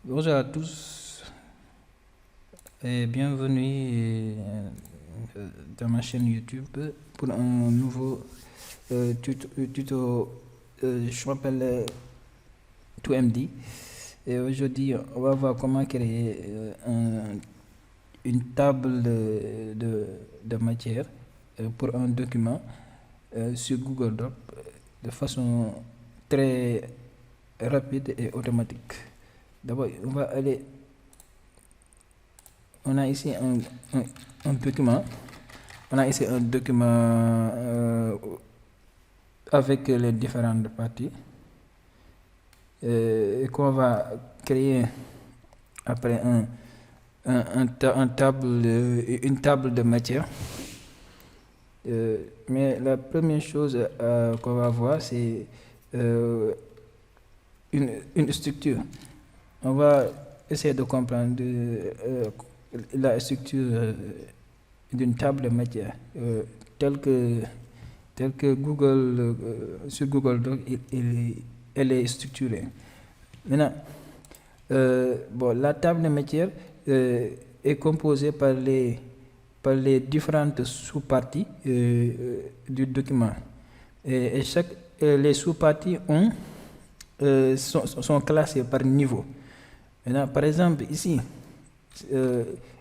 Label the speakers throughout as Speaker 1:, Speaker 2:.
Speaker 1: Bonjour à tous et bienvenue dans ma chaîne YouTube pour un nouveau tuto. Je m'appelle 2MD et aujourd'hui on va voir comment créer une table de matière pour un document sur Google Doc de façon très rapide et automatique. D'abord, on a ici un document. On a ici un document avec les différentes parties et qu'on va créer après une table de matière. Mais la première chose qu'on va voir, c'est une structure. On va essayer de comprendre la structure d'une table de matière telle que Google, sur Google Doc, elle est structurée. Maintenant, la table de matière est composée par les différentes sous-parties du document. Et les sous-parties sont classées par niveau. Maintenant, par exemple, ici,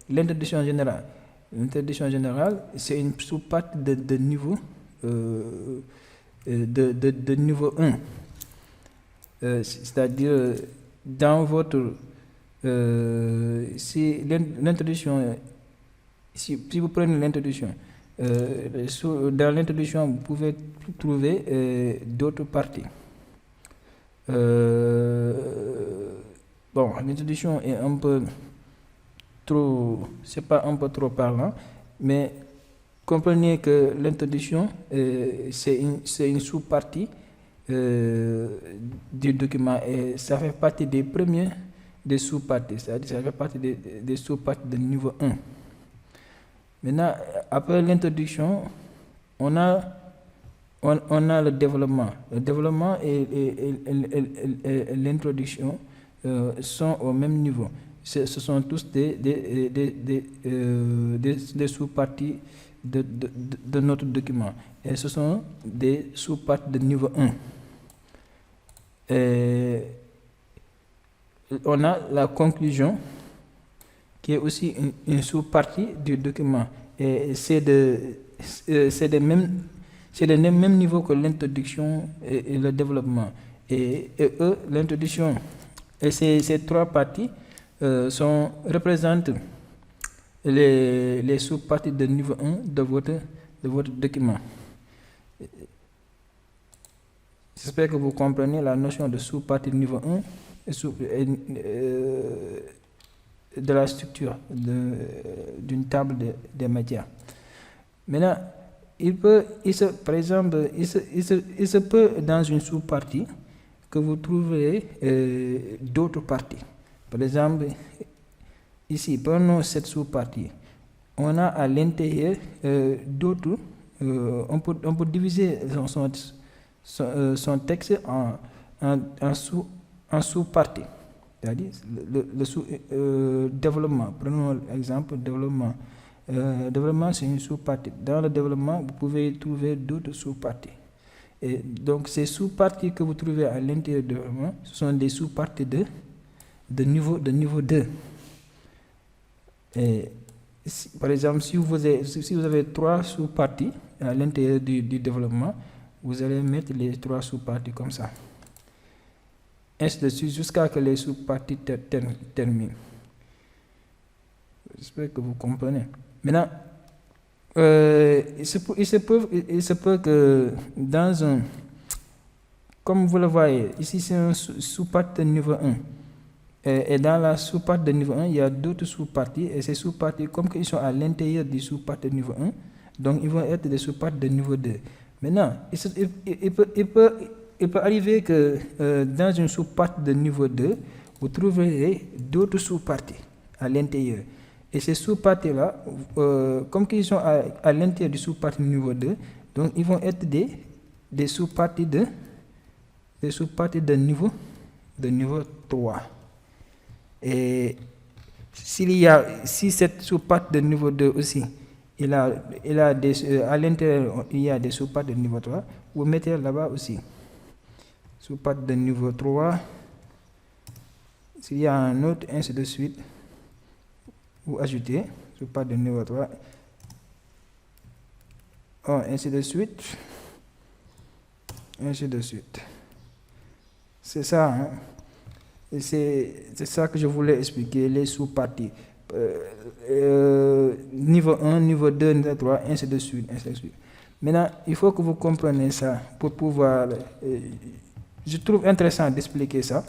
Speaker 1: l'introduction générale. L'introduction générale, c'est une sous-partie de niveau de niveau 1. C'est-à-dire, dans votre... si l'introduction... Si vous prenez l'introduction, dans l'introduction, vous pouvez trouver d'autres parties. L'introduction est un peu trop, c'est pas un peu trop parlant, mais comprenez que l'introduction, c'est une sous-partie du document et ça fait partie des premiers des sous-parties, c'est-à-dire ça fait partie des sous-parties de niveau 1. Maintenant, après l'introduction, on a le développement. Le développement et l'introduction sont au même niveau. Ce sont tous des sous-parties de notre document. Et ce sont des sous-parties de niveau 1. Et on a la conclusion qui est aussi une sous-partie du document. Et c'est le même niveau que l'introduction et le développement. Et l'introduction et ces trois parties représentent les sous-parties de niveau 1 de votre document. J'espère que vous comprenez la notion de sous-partie de niveau 1 de la structure d'une table de matière. Maintenant, par exemple, il se peut dans une sous-partie que vous trouverez d'autres parties. Par exemple, ici, prenons cette sous-partie. On a à l'intérieur d'autres. On peut diviser son texte en sous-parties. C'est-à-dire le développement. Prenons l'exemple développement. Développement, c'est une sous-partie. Dans le développement, vous pouvez trouver d'autres sous-parties. Et donc, ces sous-parties que vous trouvez à l'intérieur du développement, ce sont des sous-parties de niveau 2. Et par exemple, si vous avez 3 sous-parties à l'intérieur du développement, vous allez mettre les 3 sous-parties comme ça. Ainsi de suite jusqu'à ce que les sous-parties terminent. J'espère que vous comprenez. Maintenant, il se peut que dans un... Comme vous le voyez, ici c'est un sous-partie de niveau 1. Et dans la sous-partie de niveau 1, il y a d'autres sous-parties. Et ces sous-parties, comme ils sont à l'intérieur du sous-partie de niveau 1, donc ils vont être des sous-parties de niveau 2. Maintenant, il peut arriver que dans une sous-partie de niveau 2, vous trouverez d'autres sous-parties à l'intérieur. Et ces sous-parties-là, comme ils sont à l'intérieur du sous-partie niveau 2, donc ils vont être des sous-parties de niveau 3. Et si cette sous-partie de niveau 2 aussi, à l'intérieur, il y a des sous-parties de niveau 3, vous mettez là-bas aussi. Sous-partie de niveau 3, s'il y a un autre, ainsi de suite, vous ajoutez sous-partie de niveau 3, ainsi de suite, ainsi de suite. C'est ça, hein? C'est ça que je voulais expliquer, les sous-parties. Niveau 1, niveau 2, niveau 3, ainsi de suite, ainsi de suite. Maintenant, il faut que vous compreniez ça pour pouvoir... je trouve intéressant d'expliquer ça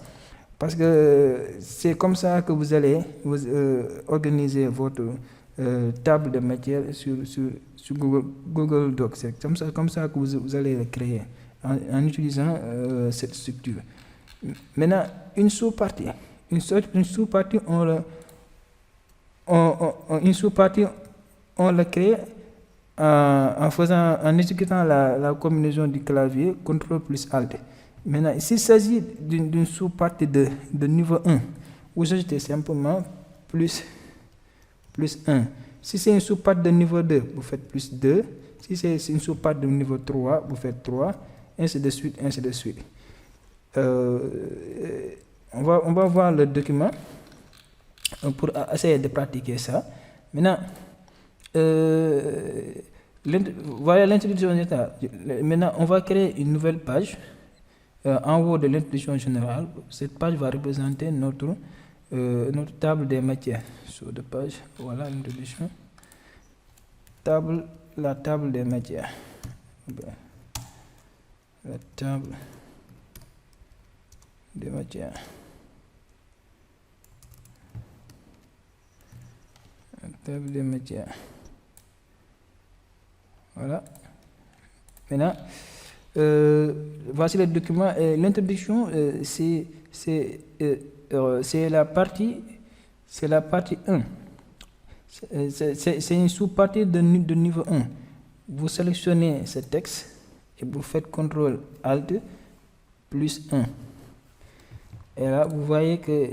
Speaker 1: parce que c'est comme ça que vous allez organiser votre table de matière sur Google Docs. C'est comme ça que vous allez le créer en utilisant cette structure. Maintenant, une sous-partie, on le crée en exécutant la combinaison du clavier CTRL plus ALT. Maintenant, s'il s'agit d'une sous-partie de niveau 1, vous ajoutez simplement plus 1. Si c'est une sous-partie de niveau 2, vous faites plus 2. Si c'est une sous-partie de niveau 3, vous faites 3, ainsi de suite, ainsi de suite. On va voir le document pour essayer de pratiquer ça. Maintenant, voilà l'introduction générale. Maintenant, on va créer une nouvelle page en haut de l'introduction générale. Cette page va représenter notre table des matières. Sur de page, voilà l'introduction. La table des matières. La table des matières. La table des matières. Voilà. Maintenant, voici le document. L'introduction, c'est la partie 1. C'est une sous-partie de niveau 1. Vous sélectionnez ce texte et vous faites CTRL ALT plus 1. Et là, vous voyez que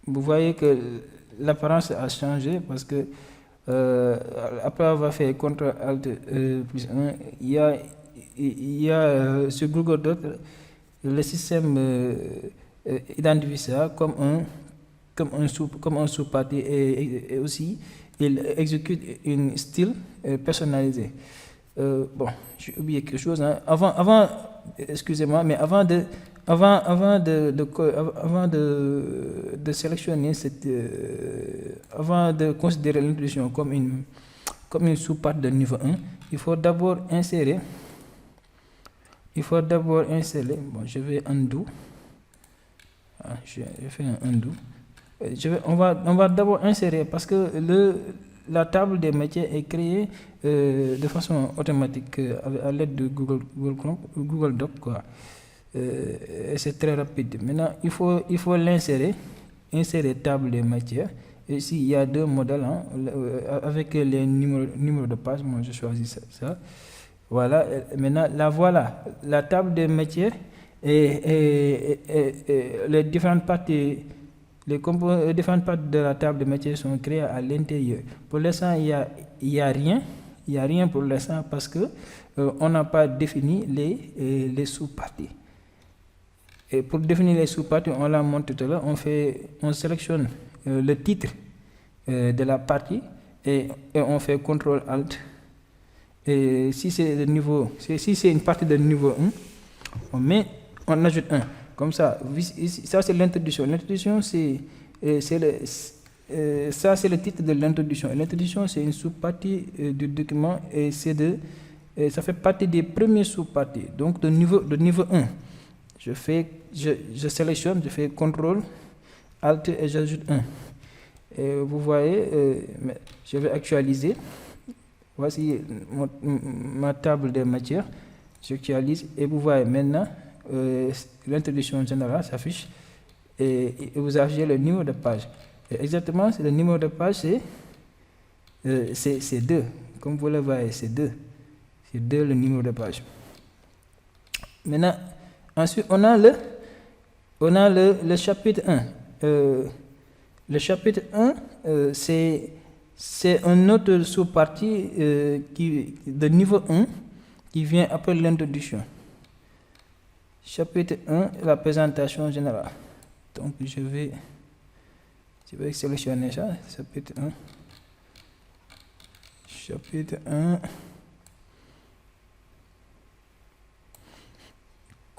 Speaker 1: vous voyez que l'apparence a changé parce que après avoir fait CTRL ALT plus 1, il y a sur Google Docs, le système identifie ça comme un sous-partie et aussi il exécute une style personnalisé. Bon, j'ai oublié quelque chose. Hein. Excusez-moi, mais avant de sélectionner avant de considérer l'introduction comme une sous-partie de niveau 1, il faut d'abord insérer. Bon, je vais undo. Je fais un undo. On va d'abord insérer parce que la table des matières est créée de façon automatique à l'aide de Google Docs, quoi. Et c'est très rapide. Maintenant, il faut l'insérer. Insérer table des matières. Et ici, il y a deux modèles avec les numéros de page. Moi, je choisis ça. Voilà. Maintenant, voilà. La table des matières et les différentes parties. Les différentes parties de la table de matières sont créées à l'intérieur. Pour l'instant, il y a rien. Il n'y a rien pour l'instant parce que on n'a pas défini les sous-parties. Et pour définir les sous-parties, on l'a montré tout à l'heure, on sélectionne le titre de la partie et on fait CTRL ALT. Et si c'est une partie de niveau 1, on ajoute 1. Comme ça, ça c'est l'introduction. L'introduction, c'est le titre de l'introduction. L'introduction, c'est une sous-partie du document et ça fait partie des premières sous-parties. Donc, de niveau 1, je sélectionne, je fais CTRL, ALT et j'ajoute 1. Et vous voyez, je vais actualiser. Voici ma table des matières. J'actualise et vous voyez maintenant, l'introduction générale s'affiche et vous affichez le numéro de page. Et exactement, le numéro de page, c'est 2. Comme vous le voyez, c'est 2. C'est 2 le numéro de page. Maintenant, Ensuite, on a le chapitre 1. Le chapitre 1, c'est un autre sous-partie de niveau 1 qui vient après l'introduction. Chapitre 1, la présentation générale. Donc, je vais sélectionner ça, chapitre 1. Chapitre 1.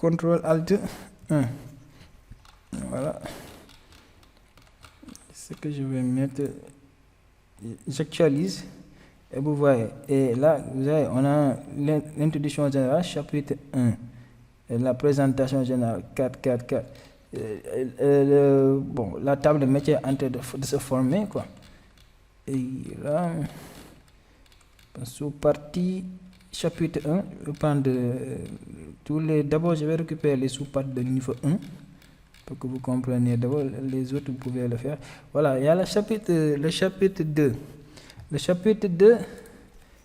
Speaker 1: CTRL ALT 1. Voilà. Ce que je vais mettre, j'actualise. Et vous voyez, et là, on a l'introduction générale, chapitre 1. Et la présentation générale, 4. Bon, la table de métier est en train de se former, quoi. Et là, sous-partie, chapitre 1, je prends d'abord, je vais récupérer les sous-parties de niveau 1 pour que vous compreniez. D'abord, les autres, vous pouvez le faire. Voilà, il y a le chapitre 2. Le chapitre 2,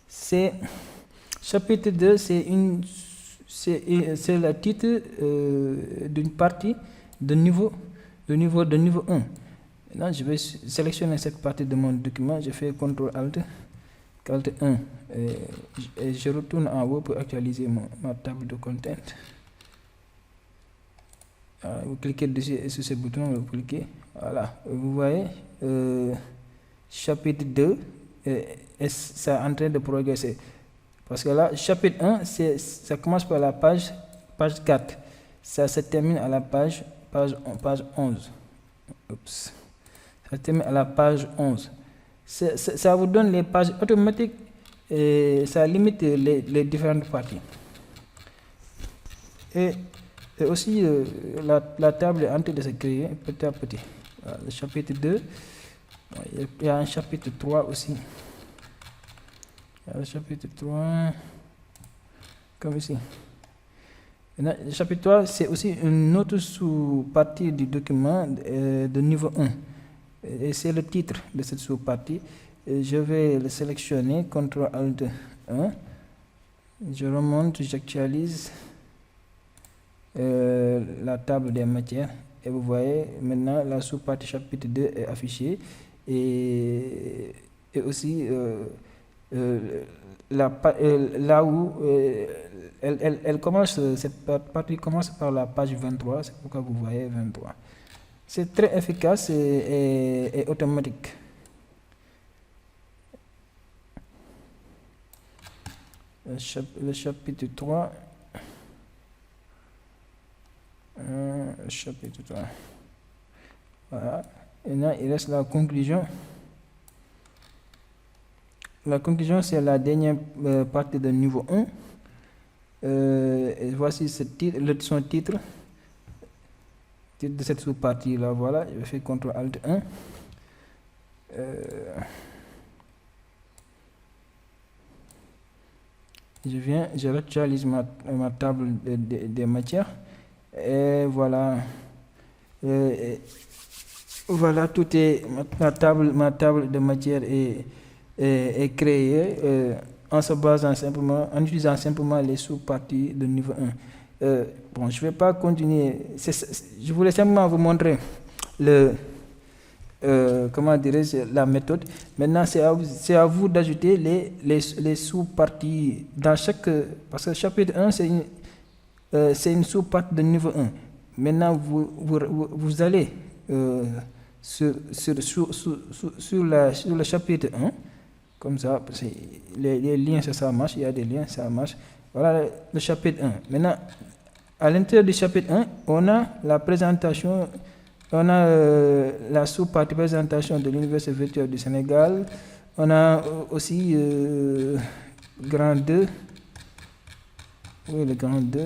Speaker 1: c'est le titre d'une partie de niveau 1. Maintenant, je vais sélectionner cette partie de mon document. Je fais CTRL ALT 1 et je retourne en haut pour actualiser ma table de content. Alors, vous cliquez dessus et sur ce bouton, vous cliquez. Voilà, vous voyez, chapitre 2, c'est en train de progresser. Parce que là, chapitre 1, ça commence par la page 4. Ça se termine à la page 11. Oups. Ça termine à la page 11. Ça vous donne les pages automatiques et ça limite les différentes parties. Et aussi, la table est en train de se créer petit à petit. Voilà, le chapitre 2, il y a un chapitre 3 aussi. Il y a le chapitre 3, comme ici. Le chapitre 3, c'est aussi une autre sous-partie du document de niveau 1. Et c'est le titre de cette sous-partie. Je vais le sélectionner, CTRL ALT 1. Je remonte, j'actualise la table des matières. Et vous voyez, maintenant, la sous-partie chapitre 2 est affichée. Et aussi, là où elle commence, cette partie commence par la page 23, c'est pourquoi vous voyez 23. C'est très efficace et automatique. Le chapitre 3. Chapitre 3. Voilà. Et là, il reste la conclusion. La conclusion, c'est la dernière partie de niveau 1. Et voici son titre. De cette sous-partie là, voilà, je vais faire CTRL ALT 1. Je réactualise ma table des matières. Et voilà. Voilà, tout est, ma table de matière est créée en se basant simplement, en utilisant simplement les sous-parties de niveau 1. Bon, je ne vais pas continuer. Je voulais simplement vous montrer comment dirais-je, la méthode. Maintenant, c'est à vous d'ajouter les sous-parties dans chaque. Parce que chapitre 1, c'est une sous-partie de niveau 1. Maintenant, vous allez sur le chapitre 1. Comme ça, les liens, ça marche. Il y a des liens, ça marche. Voilà le chapitre 1. Maintenant, à l'intérieur du chapitre 1, on a la présentation, on a la sous-partie présentation de l'Université virtuelle du Sénégal. On a aussi grand 2. Oui, le grand 2.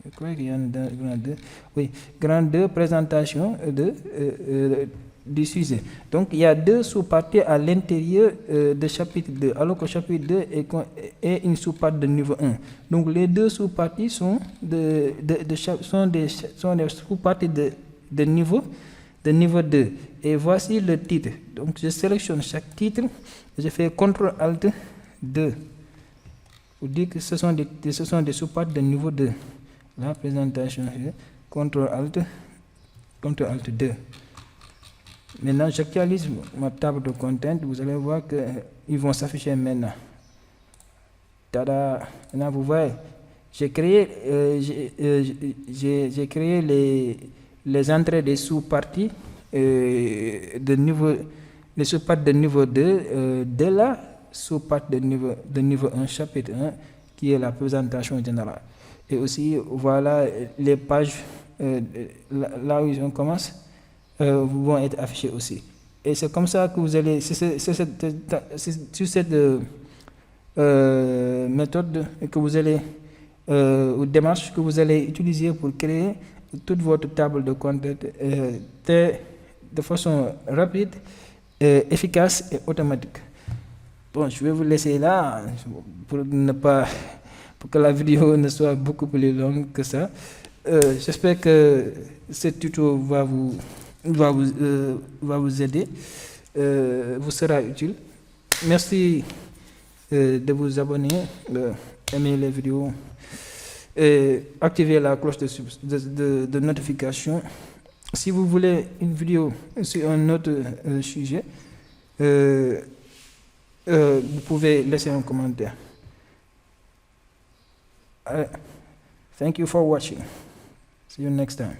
Speaker 1: Je crois qu'il y a un grand 2. Oui, grand 2, présentation du sujet. Donc, il y a deux sous-parties à l'intérieur de chapitre 2, alors que chapitre 2 est une sous-partie de niveau 1. Donc, les deux sous-parties sont des sous-parties de niveau 2. Et voici le titre. Donc, je sélectionne chaque titre, je fais CTRL ALT 2. Vous dites que ce sont des sous-parties de niveau 2. la présentation, CTRL ALT 2. Maintenant, j'actualise ma table de content. Vous allez voir qu'ils vont s'afficher maintenant. Tada! Maintenant, vous voyez, j'ai créé les entrées des sous-parties les sous-parties de niveau 2 de la sous-partie de niveau 1, chapitre 1, qui est la présentation générale. Et aussi, voilà les pages là où on commence vont être affichées aussi. Et c'est comme ça que vous allez, c'est cette méthode que vous allez, ou démarche que vous allez utiliser pour créer toute votre table de content de façon rapide, efficace et automatique. Bon, je vais vous laisser là pour que la vidéo ne soit beaucoup plus longue que ça. J'espère que ce tuto va vous aider, vous sera utile. Merci de vous abonner, aimer les vidéos et activer la cloche de notification. Si vous voulez une vidéo sur un autre sujet, vous pouvez laisser un commentaire. Thank you for watching. See you next time.